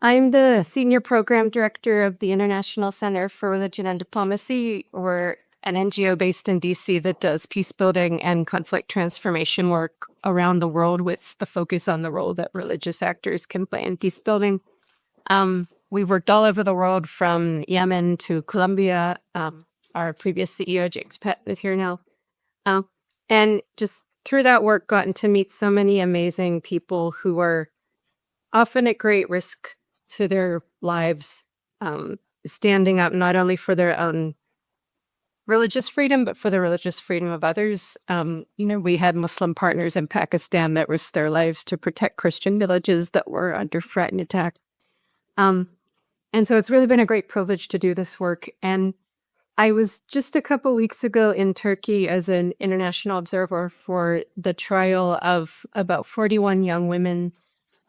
I'm the Senior Program Director of the International Center for Religion and Diplomacy. We're an NGO based in DC that does peace building and conflict transformation work around the world with the focus on the role that religious actors can play in peace building. We've worked all over the world from Yemen to Colombia. Our previous CEO, James Pett, is here now. And just through that work, gotten to meet so many amazing people who are often at great risk to their lives, standing up not only for their own religious freedom, but for the religious freedom of others. We had Muslim partners in Pakistan that risked their lives to protect Christian villages that were under threat and attack. And so it's really been a great privilege to do this work. And I was just a couple weeks ago in Turkey as an international observer for the trial of about 41 young women,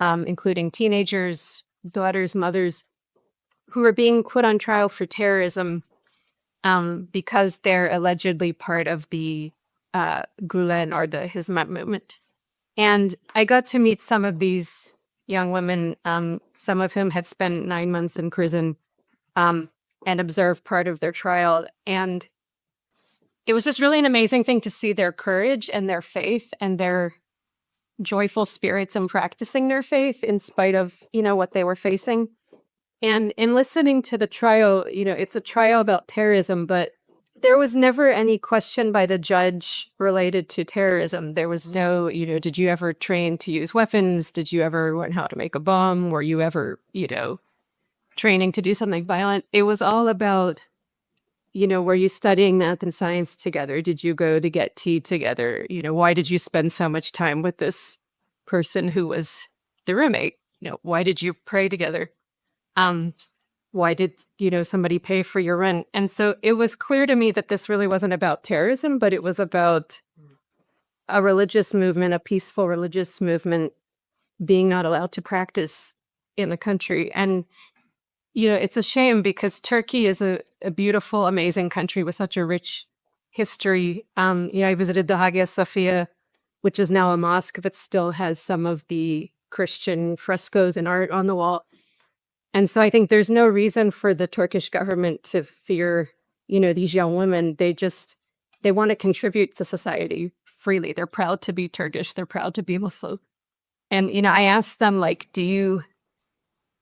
including teenagers, daughters, mothers, who are being put on trial for terrorism because they're allegedly part of the Gülen or the Hizmet movement. And I got to meet some of these young women, some of whom had spent 9 months in prison, and observed part of their trial. And it was just really an amazing thing to see their courage and their faith and their joyful spirits in practicing their faith in spite of, what they were facing. And in listening to the trial, it's a trial about terrorism, but there was never any question by the judge related to terrorism. There was no, did you ever train to use weapons? Did you ever learn how to make a bomb? Were you ever, training to do something violent? It was all about, were you studying math and science together? Did you go to get tea together? Why did you spend so much time with this person who was the roommate? Why did you pray together? Why did, somebody pay for your rent? And so it was clear to me that this really wasn't about terrorism, but it was about a religious movement, a peaceful religious movement being not allowed to practice in the country. And it's a shame because Turkey is a beautiful, amazing country with such a rich history. I visited the Hagia Sophia, which is now a mosque, but still has some of the Christian frescoes and art on the wall. And so I think there's no reason for the Turkish government to fear, these young women. They want to contribute to society freely. They're proud to be Turkish. They're proud to be Muslim. And, I asked them,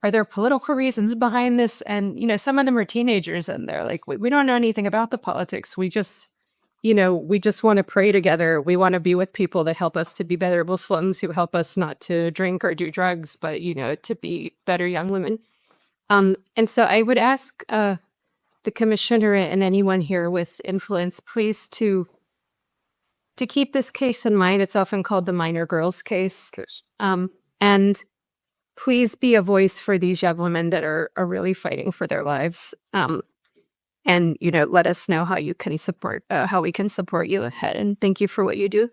are there political reasons behind this? And, some of them are teenagers and they're like, we don't know anything about the politics. We just want to pray together. We want to be with people that help us to be better Muslims, who help us not to drink or do drugs, but, to be better young women. And so I would ask the commissioner and anyone here with influence, please, to keep this case in mind. It's often called the minor girls case. And please be a voice for these young women that are really fighting for their lives. And, let us know how you can support, how we can support you ahead. And thank you for what you do.